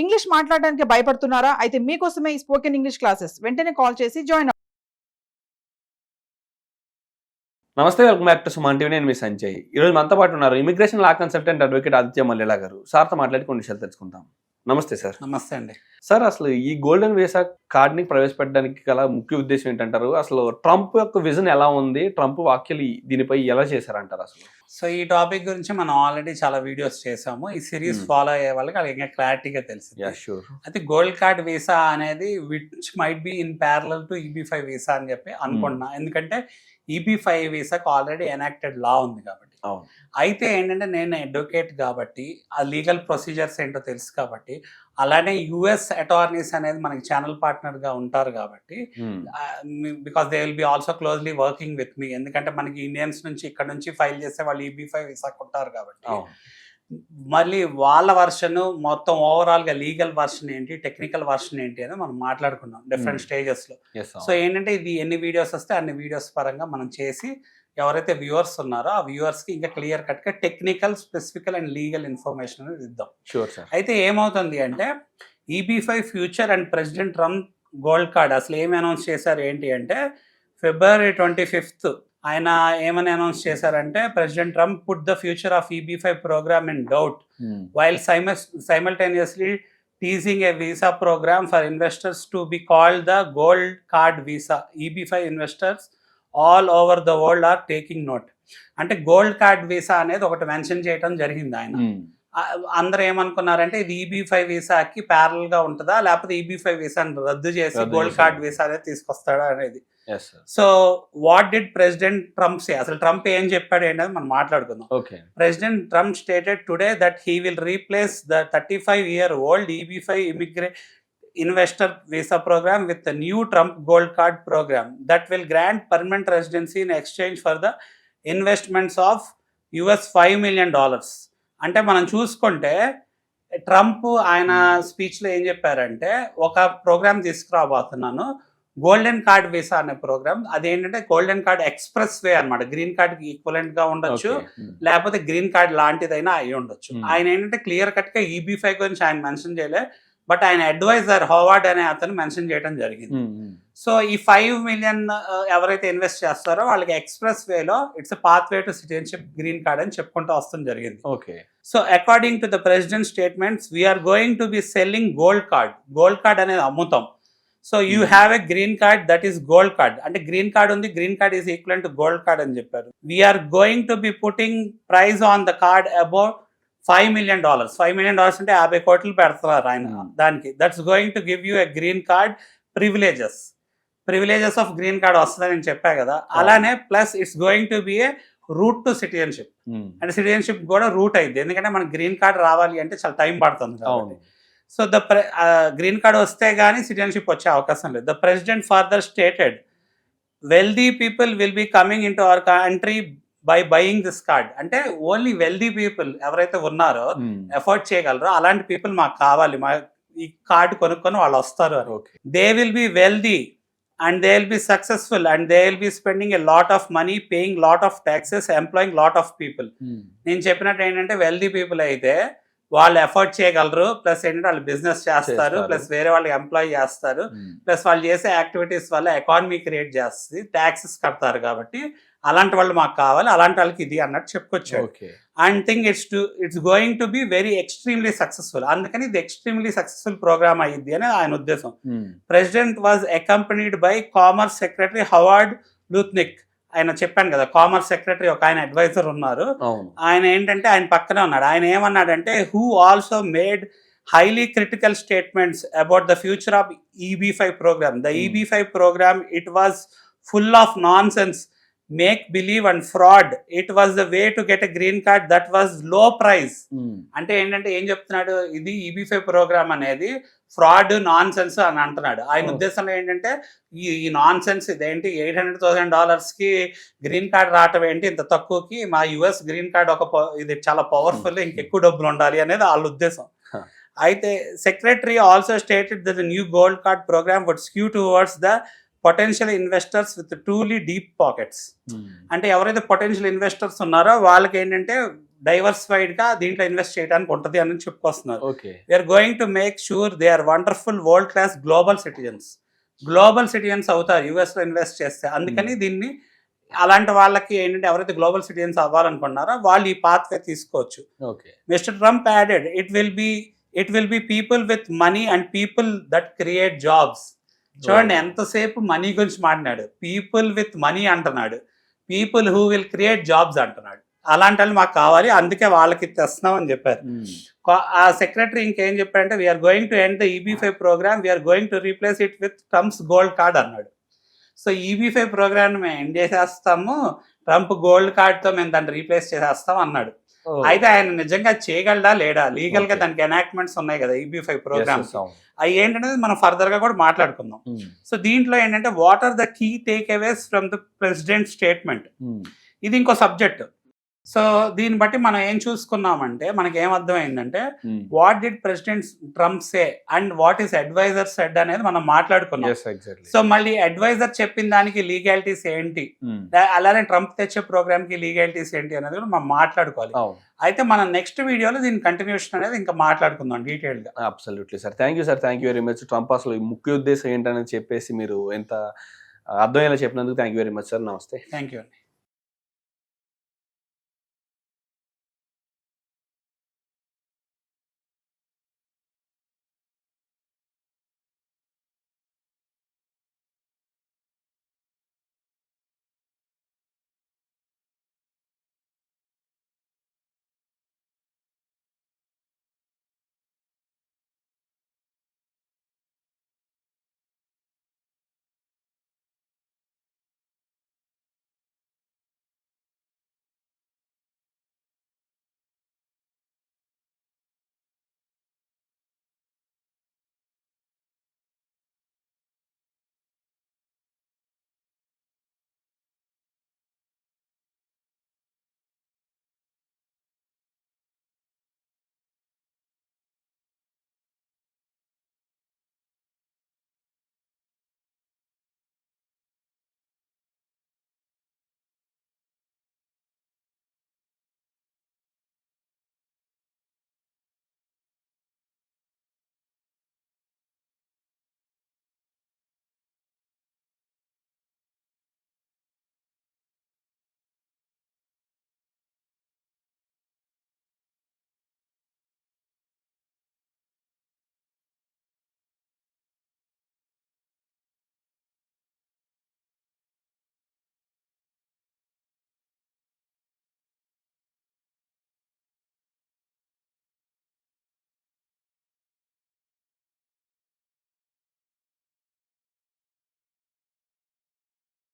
English మాట్లాడడానికి భయపడుతున్నారా? అయితే మీకోసమే ఈ స్పోకెన్ ఇంగ్లీష్ క్లాసెస్. వెంటనే కాల్ చేసి జాయిన్ అవ్వండి. నమస్తే, welcome back to Suman TV. నేను మీ సంజయ్. ఈరోజు మనతో పాటు ఉన్నారు immigration law consultant advocate Aditya Mallela గారు. సార్తో మాట్లాడి కొన్ని విషయాలు తెలుసుకుందాం. నమస్తే సార్. నమస్తే అండి. సార్, అసలు ఈ గోల్డెన్ వీసా కార్డ్ని ప్రవేశపెట్టడానికి గల ముఖ్య ఉద్దేశం ఏంటంటారు? అసలు ట్రంప్ యొక్క విజన్ ఎలా ఉంది? ట్రంప్ వ్యాఖ్యలు దీనిపై ఎలా చేశారంటారు అసలు? సో ఈ టాపిక్ గురించి మనం ఆల్రెడీ చాలా వీడియోస్ చేసాము. ఈ సిరీస్ ఫాలో అయ్యే వాళ్ళకి అది ఇంకా క్లారిటీగా తెలిసింది. అయితే గోల్డ్ కార్డ్ వీసా అనేది which might be in parallel to EB-5 visa అని చెప్పి అనుకుంటున్నా. ఎందుకంటే EB-5 వీసాకి ఆల్రెడీ ఎనాక్టెడ్ లా ఉంది కాబట్టి. అయితే ఏంటంటే నేను అడ్వకేట్ కాబట్టి ఆ లీగల్ ప్రొసీజర్స్ ఏంటో తెలుసు కాబట్టి, అలానే US అటార్నీస్ అనేది మనకి ఛానల్ పార్ట్నర్ గా ఉంటారు కాబట్టి, because they will be also closely working with me. ఎందుకంటే మనకి ఇండియన్స్ నుంచి ఇక్కడ నుంచి ఫైల్ చేస్తే వాళ్ళు EB-5 వీసా ఉంటారు కాబట్టి, మళ్ళీ వాళ్ళ వర్షన్ మొత్తం ఓవరాల్ గా లీగల్ వర్షన్ ఏంటి, టెక్నికల్ వర్షన్ ఏంటి అని మనం మాట్లాడుకున్నాం డిఫరెంట్ స్టేజెస్ లో. సో ఏంటంటే ఇది ఎన్ని వీడియోస్ వస్తే అన్ని వీడియోస్ పరంగా మనం చేసి ఎవరైతే వ్యూవర్స్ ఉన్నారో ఆ వ్యూవర్స్ కి ఇంకా క్లియర్ కట్ గా టెక్నికల్, స్పెసిఫికల్ అండ్ లీగల్ ఇన్ఫర్మేషన్ అనేది ఇద్దాం. అయితే ఏమవుతుంది అంటే EB-5 future and president Trump gold card అసలు ఏమి అనౌన్స్ చేశారు ఏంటి అంటే, February 25th ఆయన ఏమని అనౌన్స్ చేశారంటే, president Trump put the future of EB-5 program in doubt while simultaneously teasing a visa program for investors to be called the gold card visa. EB-5 investors all over the world are taking note. అంటే gold card visa అనేది ఒకటి mention చేయడం జరిగింది. ఆయన అందరూ ఏమనుకున్నారంటే ఇది EB-5 వీసాకి parallel గా ఉంటుందా, లేకపోతే EB-5 వీసాని రద్దు చేసి గోల్డ్ కార్డ్ వీసా అనేది తీసుకొస్తాడా అనేది. So what did president Trump say? అసలు ట్రంప్ ఏం చెప్పాడు ఏంటది మనం మాట్లాడుకుందాం. President Trump stated today that he will replace the 35-year-old EB-5 investor visa program with the new Trump gold card program that will grant permanent residency in exchange for the investments of $5 million. అంటే మనం చూసుకుంటే Trump ఆయన స్పీచ్లో ఏం చెప్పారంటే, ఒక programme తీసుకురాబోతున్నాను golden card visa అనే programme. అదేంటంటే golden card express way అనమాట. గ్రీన్ కార్డ్ కి ఈక్వలెంట్ గా ఉండొచ్చు, లేకపోతే గ్రీన్ కార్డ్ లాంటిదైనా అయి ఉండొచ్చు. ఆయన ఏంటంటే క్లియర్ కట్ గా EB-5 గురించి ఆయన మెన్షన్ చేయలే, బట్ ఆయన అడ్వైజర్ హోవార్డ్ అనే అతను మెన్షన్ చేయడం జరిగింది. సో ఈ 5 million ఎవరైతే ఇన్వెస్ట్ చేస్తారో వాళ్ళకి ఎక్స్ప్రెస్ వేలో it's pathway to citizenship green card అని చెప్పుకుంటూ వస్తుంది జరిగింది. So according to the president statements, we're going to be selling gold card. Gold card అనేది అమ్ముతాం. So you have a green card that is gold card. అంటే green card ఉంది, green card is equal to gold card అని చెప్పారు. We're going to be putting price on the card about $5 million. $5 million అంటే 50 కోట్లు పెడతారు ఆయన దానికి. That's going to give you a green card privileges of green card వస్తుందని నేను చెప్పా కదా. అలానే plus it's going to be a route to citizenship. అంటే సిటిజన్షిప్ కూడా రూట్ అయింది, ఎందుకంటే మనకి గ్రీన్ కార్డ్ రావాలి అంటే చాలా టైం పడుతుంది కాబట్టి. సో ద గ్రీన్ కార్డ్ వస్తే గానీ సిటిజన్షిప్ వచ్చే అవకాశం లేదు. The president further stated wealthy people will be coming in to our country by buying this card. అంటే ఓన్లీ వెల్దీ పీపుల్ ఎవరైతే ఉన్నారో, ఎఫోర్డ్ చేయగలరో అలాంటి పీపుల్ మాకు కావాలి, మా ఈ కార్డు కొనుక్కొని వాళ్ళు వస్తారు అని. They will B wealthy and they will be successful and they will be spending a lot of money, paying lot of taxes, employing lot of people. నేను చెప్పినట్టు ఏంటంటే వెల్దీ పీపుల్ అయితే వాళ్ళు ఎఫర్ట్ చేయగలరు, ప్లస్ ఏంటంటే వాళ్ళు బిజినెస్ చేస్తారు, plus వేరే వాళ్ళకి ఎంప్లాయ్ చేస్తారు, ప్లస్ వాళ్ళు చేసే యాక్టివిటీస్ వల్ల ఎకానమీ క్రియేట్ చేస్తుంది, ట్యాక్సెస్ కడతారు. కాబట్టి అలాంటి వాళ్ళు మాకు కావాలి, అలాంటి వాళ్ళకి ఇది అన్నట్టు చెప్పుకొచ్చాడు. And thing it's going to be very extremely successful. అందుకని ఇది ఎక్స్ట్రీమ్లీ సక్సెస్ఫుల్ ప్రోగ్రామ్ అయ్యింది అని ఆయన ఉద్దేశం. President was accompanied by commerce secretary Howard Lutnick. ఆయన చెప్పాను కదా, కామర్స్ సెక్రటరీ ఒక ఆయన అడ్వైజర్ ఉన్నారు. ఆయన ఏంటంటే ఆయన పక్కనే ఉన్నాడు. ఆయన ఏమన్నాడంటే, who also made highly critical statements about the future of EB-5 program. The EB-5 program, it was full of nonsense, make believe and fraud. It was the way to get a green card that was low price. అంటే ఏంటంటే ఏం చెప్తున్నాడు, ఇది EB-5 programme అనేది fraud, non sense అని అంటున్నాడు. ఆయన ఉద్దేశంలో ఏంటంటే ఈ నాన్ సెన్స్ ఇదేంటి, $800,000 గ్రీన్ కార్డ్ రావటం ఏంటి ఇంత తక్కువకి, మా US గ్రీన్ కార్డ్ ఇది చాలా పవర్ఫుల్, ఇంకెక్కువ డబ్బులు ఉండాలి అనేది వాళ్ళ ఉద్దేశం. అయితే secretary also stated that the new gold card program would skew towards the potential investors with truly deep pockets. అంటే ఎవరైతే పొటెన్షియల్ ఇన్వెస్టర్స్ ఉన్నారో వాళ్ళకి ఏంటంటే డైవర్సిఫైడ్ గా దీంట్లో ఇన్వెస్ట్ చేయడానికి ఉంటుంది అని చెప్పుకొస్తున్నారు. Okay. We're going to make sure they are wonderful world class global citizens అవుతారు యుఎస్ లో ఇన్వెస్ట్ చేస్తే. అందుకని దీన్ని అలాంటి వాళ్ళకి ఏంటంటే ఎవరైతే గ్లోబల్ సిటిజన్స్ అవ్వాలనుకున్నారో వాళ్ళు ఈ పాత్ వే తీసుకోవచ్చు. Okay. Mister Trump added it will be people with money and people that create jobs. చూడండి ఎంతసేపు మనీ గురించి మాట్లాడు, పీపుల్ విత్ మనీ అంటున్నాడు, people who will create jobs అంటున్నాడు. అలాంటి వాళ్ళు మాకు కావాలి, అందుకే వాళ్ళకి తెస్తున్నాం అని చెప్పారు. ఆ సెక్రటరీ ఇంకేం చెప్పారంటే we're going to end the EB5 program, we're going to replace it with Trump's gold card అన్నాడు. సో EB5 ప్రోగ్రామ్ మేము ఎండ్ చేసేస్తాము, ట్రంప్ గోల్డ్ కార్డ్తో మేము దాన్ని రీప్లేస్ చేసేస్తాం అన్నాడు. అయితే ఆయన నిజంగా చేయగలడా లేడా, లీగల్ గా దానికి ఎనాక్ట్మెంట్స్ ఉన్నాయి కదా EB5 ప్రోగ్రామ్స్, అవి ఏంటనేది మనం ఫర్దర్ గా కూడా మాట్లాడుకుందాం. సో దీంట్లో ఏంటంటే what are the key takeaways from the president statement, ఇది ఇంకో సబ్జెక్ట్. సో దీన్ని బట్టి మనం ఏం చూసుకున్నామంటే మనకి ఏం అర్థమైందంటే what did president Trump say and what is adviser said అనేది మనం మాట్లాడుకున్నాం. సో మళ్ళీ అడ్వైజర్ చెప్పిన దానికి లీగాలిటీస్ ఏంటి, అలానే ట్రంప్ తెచ్చే ప్రోగ్రామ్ కి లీగాలిటీస్ ఏంటి అనేది కూడా మనం మాట్లాడుకోవాలి. అయితే మనం నెక్స్ట్ వీడియోలో దీని కంటిన్యూషన్ అనేది ఇంకా మాట్లాడుకుందాం డీటెయిల్ గా. Absolutely sir, thank you very much. Trump అసలు ముఖ్య ఉద్దేశం ఏంటని చెప్పేసి మీరు ఎంత అర్థమయ్యేలా చెప్పినందుకు thank you very much sir. నమస్తే. థ్యాంక్ యూ అండి.